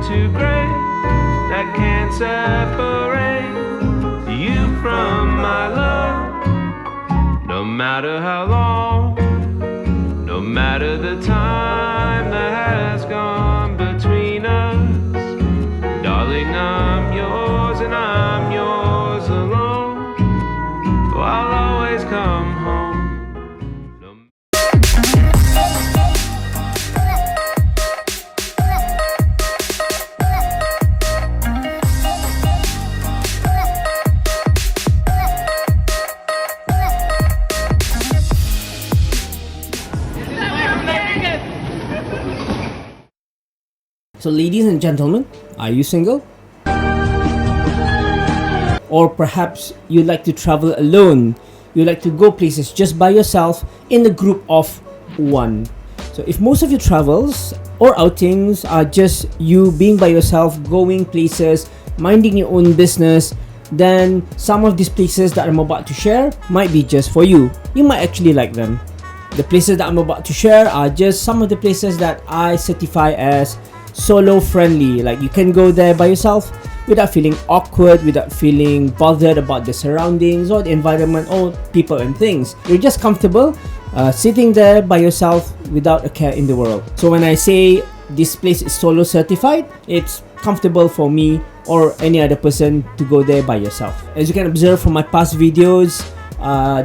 too great that can't separate you from my love. No matter how long, no matter the time that has gone between us, darling, I'm yours and I'm yours alone. Oh, I'll always come home. So ladies and gentlemen, are you single? Or perhaps you like to travel alone. You like to go places just by yourself in a group of one. So if most of your travels or outings are just you being by yourself, going places, minding your own business, then some of these places that I'm about to share might be just for you. You might actually like them. The places that I'm about to share are just some of the places that I certify as solo friendly. Like, you can go there by yourself without feeling awkward, without feeling bothered about the surroundings or the environment or people and things. You're just comfortable sitting there by yourself without a care in the world. So when I say this place is solo certified, it's comfortable for me or any other person to go there by yourself. As you can observe from my past videos,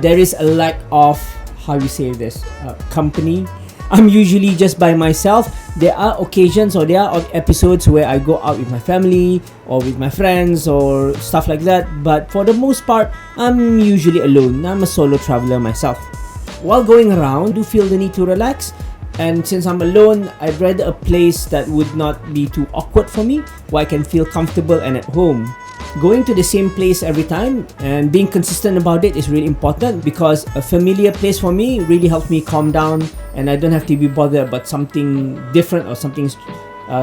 there is a lack of, how you say this, company. I'm usually just by myself. There are occasions or there are episodes where I go out with my family or with my friends or stuff like that, but for the most part, I'm usually alone. I'm a solo traveler myself. While going around, I do feel the need to relax, and since I'm alone, I'd rather a place that would not be too awkward for me, where I can feel comfortable and at home. Going to the same place every time and being consistent about it is really important, because a familiar place for me really helps me calm down and I don't have to be bothered about something different or something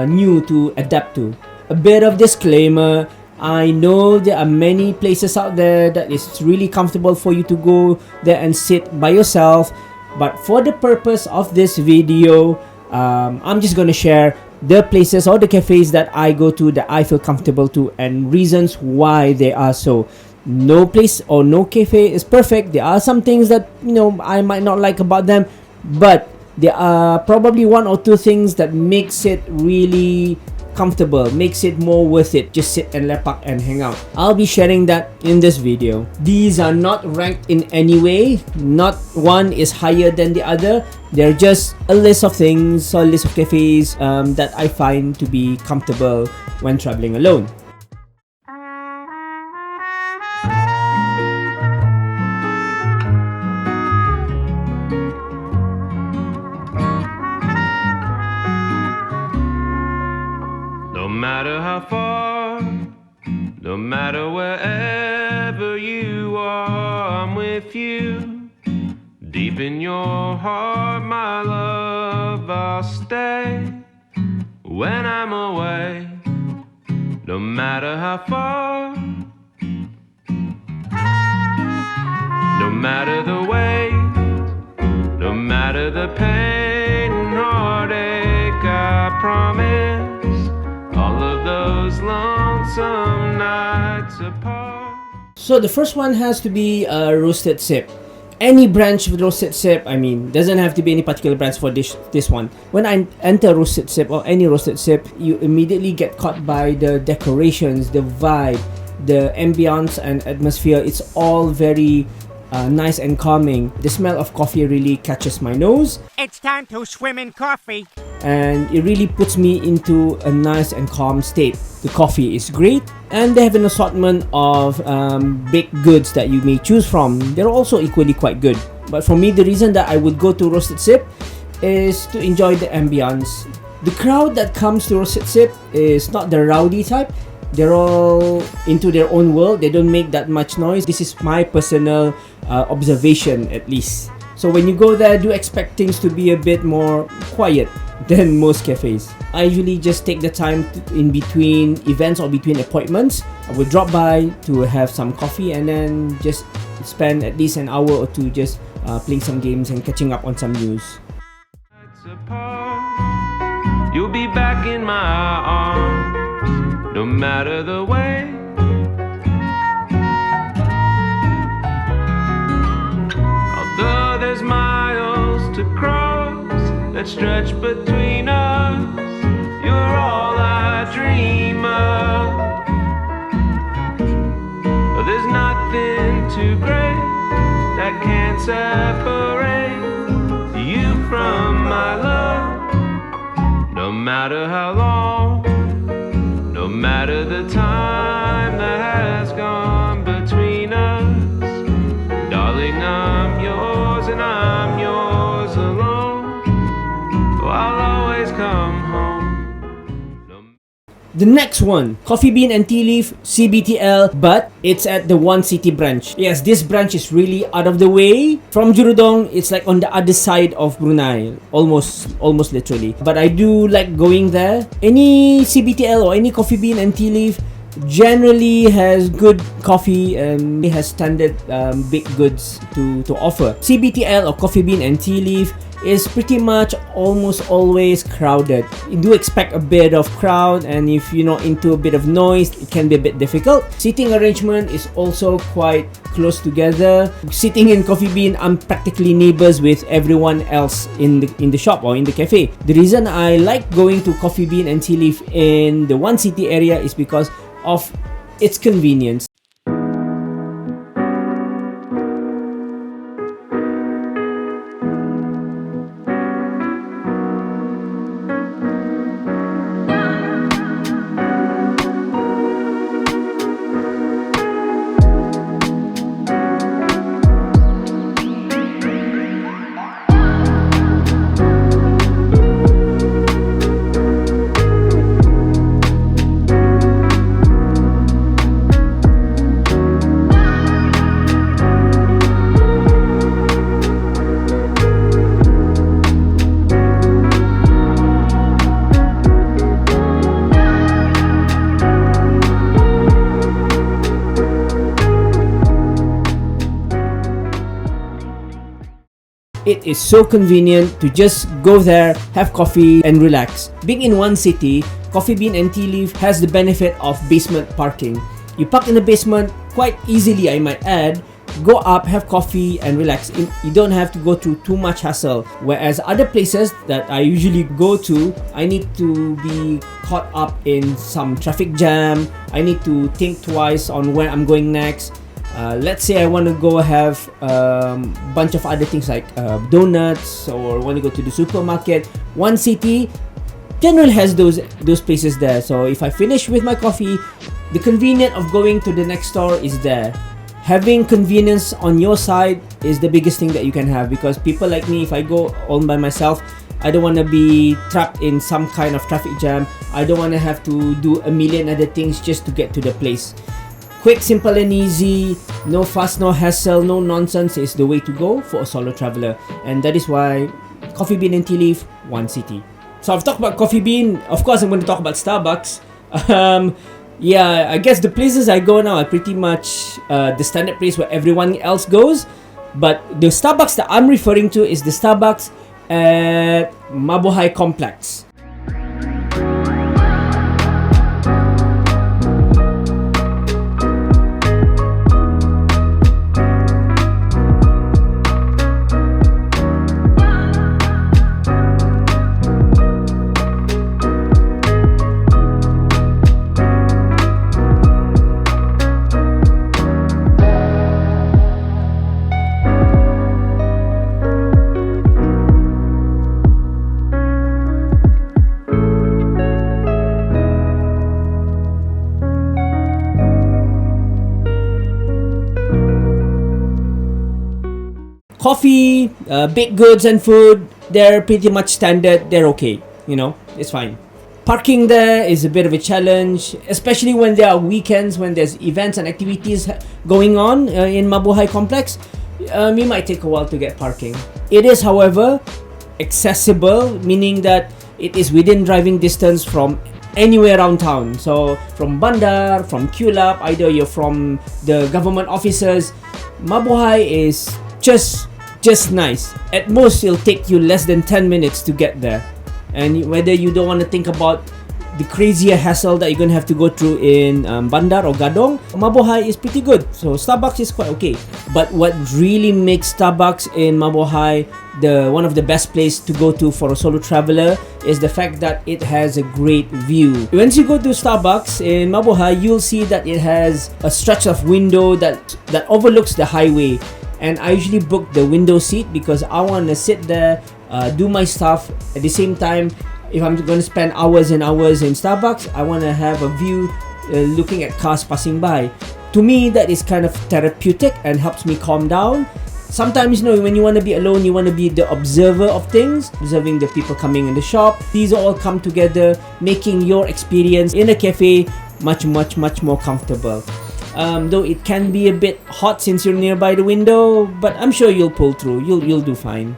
new to adapt to. A bit of disclaimer: I know there are many places out there that is really comfortable for you to go there and sit by yourself, but for the purpose of this video, I'm just gonna share the places or the cafes that I go to that I feel comfortable to and reasons why they are so. No place or no cafe is perfect. There are some things that, you know, I might not like about them, but there are probably one or two things that makes it really comfortable, makes it more worth it. Just sit and lepak and hang out. I'll be sharing that in this video. These are not ranked in any way. Not one is higher than the other. They're just a list of things or a list of cafes that I find to be comfortable when traveling alone. No matter how far, no matter wherever you are, I'm with you. Deep in your heart, my love, I'll stay when I'm away. No matter how far, no matter the weight, no matter the pain and heartache, I promise all of those lonesome nights apart. So the first one has to be a roasted sip. Any branch of roasted sip, I mean, doesn't have to be any particular branch for this one. When I enter roasted sip or any roasted sip, you immediately get caught by the decorations, the vibe, the ambience and atmosphere. It's all very nice and calming. The smell of coffee really catches my nose. It's time to swim in coffee. And it really puts me into a nice and calm state. The coffee is great, and they have an assortment of baked goods that you may choose from. They're also equally quite good. But for me, the reason that I would go to Roasted Sip is to enjoy the ambience. The crowd that comes to Roasted Sip is not the rowdy type. They're all into their own world. They don't make that much noise. This is my personal observation, at least. So when you go there, do expect things to be a bit more quiet than most cafes. I usually just take the time in between events or between appointments. I will drop by to have some coffee and then just spend at least an hour or two just playing some games and catching up on some news. you'll be back in my arms, no matter the way. Although there's miles to cross that stretch between us, you're all I dream of. There's nothing too great that can separate you from my love. No matter how long, no matter the time that has gone between us, darling, I'm yours and I'm yours alone. So I'll always come home. The next one, Coffee Bean and Tea Leaf, CBTL, but it's at the One City branch. Yes, this branch is really out of the way. From Jurudong, it's like on the other side of Brunei, almost literally. But I do like going there. Any CBTL or any Coffee Bean and Tea Leaf generally has good coffee and it has standard baked goods to offer. CBTL or Coffee Bean and Tea Leaf is pretty much almost always crowded. You do expect a bit of crowd, and if you're not into a bit of noise, it can be a bit difficult. Seating arrangement is also quite close together. Sitting in Coffee Bean, I'm practically neighbors with everyone else in the shop or in the cafe. The reason I like going to Coffee Bean and Tea Leaf in the One City area is because of its convenience. It is so convenient to just go there, have coffee and relax. Being in One City, Coffee Bean and Tea Leaf has the benefit of basement parking. You park in the basement quite easily, I might add. Go up, have coffee and relax. You don't have to go through too much hassle. Whereas other places that I usually go to, I need to be caught up in some traffic jam. I need to think twice on where I'm going next. Let's say I want to go have a bunch of other things like donuts, or want to go to the supermarket. One City generally has those places there. So if I finish with my coffee, the convenience of going to the next store is there. Having convenience on your side is the biggest thing that you can have, because people like me, if I go all by myself, I don't want to be trapped in some kind of traffic jam. I don't want to have to do a million other things just to get to the place. Quick, simple and easy, no fuss, no hassle, no nonsense is the way to go for a solo traveler. And that is why Coffee Bean and Tea Leaf, One City. So I've talked about Coffee Bean. Of course, I'm going to talk about Starbucks. Yeah, I guess the places I go now are pretty much the standard place where everyone else goes. But the Starbucks that I'm referring to is the Starbucks at Mabuhay Complex. Coffee, baked goods and food, they're pretty much standard. They're okay, you know, it's fine. Parking there is a bit of a challenge, especially when there are weekends, when there's events and activities going on in Mabuhay Complex. It might take a while to get parking. It is, however, accessible, meaning that it is within driving distance from anywhere around town. So from Bandar, from Kulap, either you're from the government offices, Mabuhay is just nice. At most, it'll take you less than 10 minutes to get there. and whether you don't want to think about the crazier hassle that you're gonna have to go through in Bandar or Gadong, Mabuhay is pretty good. So Starbucks is quite okay. But what really makes Starbucks in Mabuhay one of the best place to go to for a solo traveler is the fact that it has a great view. Once you go to Starbucks in Mabuhay, you'll see that it has a stretch of window that overlooks the highway. And I usually book the window seat because I want to sit there, do my stuff at the same time. If I'm going to spend hours and hours in Starbucks, I want to have a view looking at cars passing by. To me, that is kind of therapeutic and helps me calm down. Sometimes, when you want to be alone, you want to be the observer of things, observing the people coming in the shop. These all come together, making your experience in a cafe much more comfortable. Though it can be a bit hot since you're nearby the window, but I'm sure you'll pull through. You'll do fine.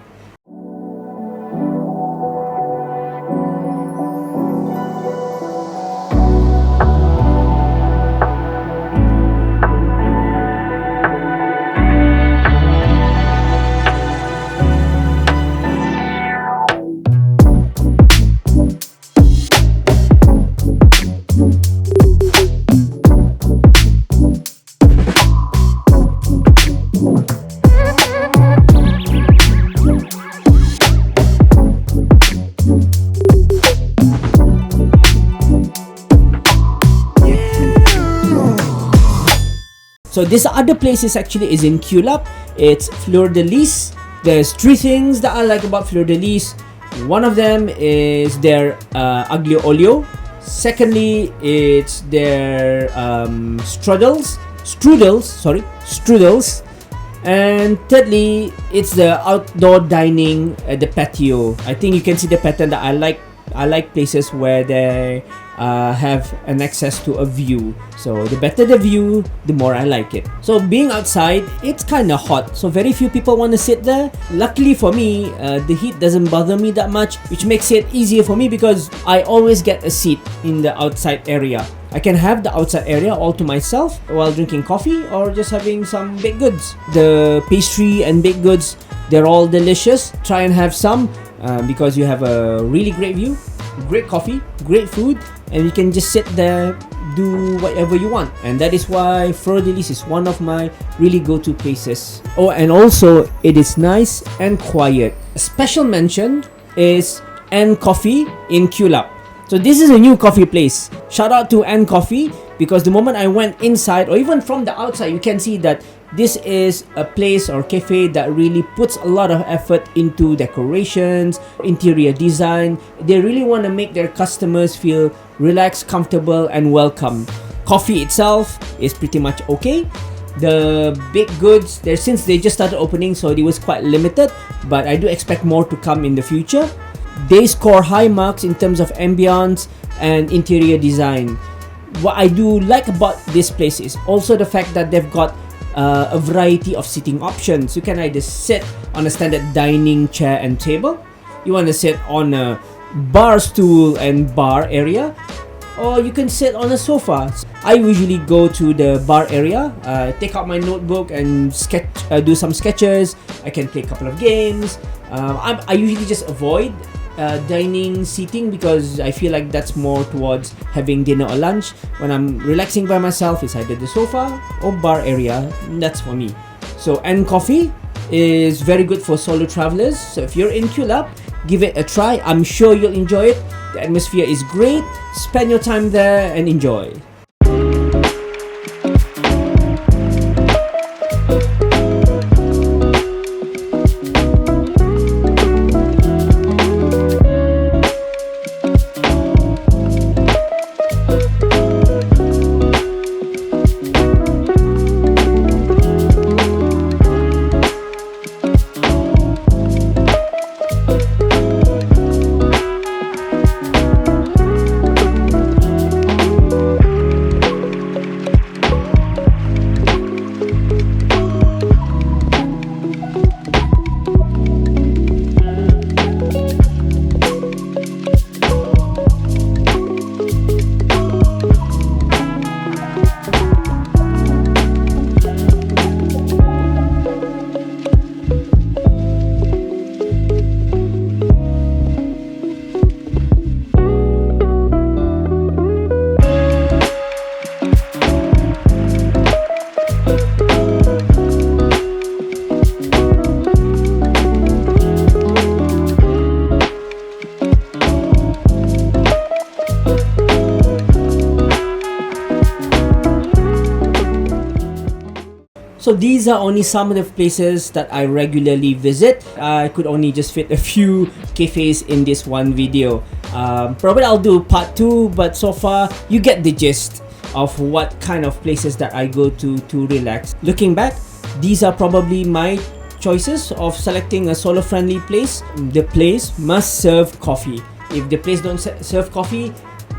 So this other place is in Kulap. It's Fleur de Lis. There's 3 things that I like about Fleur de Lis. One of them is their aglio olio. Secondly, it's their strudels. And thirdly, it's the outdoor dining at the patio. I think you can see the pattern that I like. I like places where they have an access to a view. So the better the view, the more I like it. So being outside, it's kind of hot, so very few people want to sit there. Luckily for me, the heat doesn't bother me that much, which makes it easier for me because I always get a seat in the outside area. I can have the outside area all to myself while drinking coffee or just having some baked goods. The pastry and baked goods, they're all delicious. Try and have some because you have a really great view, great coffee, great food, and you can just sit there, do whatever you want. And that is why Fleur de Lis is one of my really go-to places. Oh, and also it is nice and quiet. A special mention is N Coffee in Kulap. So this is a new coffee place. Shout out to N Coffee because the moment I went inside or even from the outside, you can see that this is a place or cafe that really puts a lot of effort into decorations, interior design. They really want to make their customers feel relaxed, comfortable, and welcome. Coffee itself is pretty much okay. The baked goods, since they just started opening, so it was quite limited, but I do expect more to come in the future. They score high marks in terms of ambience and interior design. What I do like about this place is also the fact that they've got a variety of sitting options. You can either sit on a standard dining chair and table, you want to sit on a bar stool and bar area, or you can sit on a sofa. I usually go to the bar area, take out my notebook and do some sketches. I can play a couple of games. I usually just avoid dining seating because I feel like that's more towards having dinner or lunch. When I'm relaxing by myself, it's either the sofa or bar area. That's for me. So N Coffee is very good for solo travelers. So if you're in Kulap, give it a try. I'm sure you'll enjoy it. The atmosphere is great. Spend your time there and enjoy. So these are only some of the places that I regularly visit. I could only just fit a few cafes in this one video. Probably I'll do part 2, but so far you get the gist of what kind of places that I go to relax. Looking back, these are probably my choices of selecting a solo friendly place. The place must serve coffee. If the place don't serve coffee,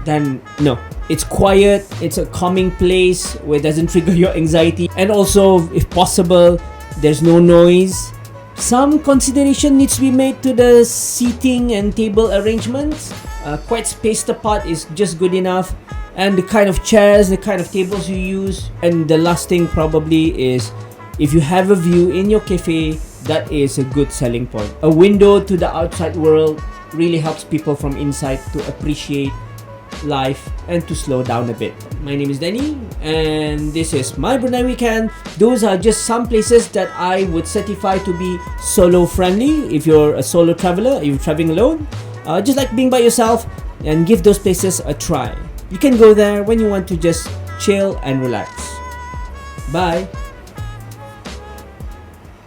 then no. It's quiet, it's a calming place where it doesn't trigger your anxiety, and also, if possible, there's no noise. Some consideration needs to be made to the seating and table arrangements. Quite spaced apart is just good enough, and the kind of chairs, the kind of tables you use. And the last thing probably is, if you have a view in your cafe, that is a good selling point. A window to the outside world really helps people from inside to appreciate life and to slow down a bit. My name is Danny, and this is my Brunei weekend. Those are just some places that I would certify to be solo friendly. If you're a solo traveler, if you're traveling alone, just like being by yourself, and give those places a try. You can go there when you want to just chill and relax. Bye.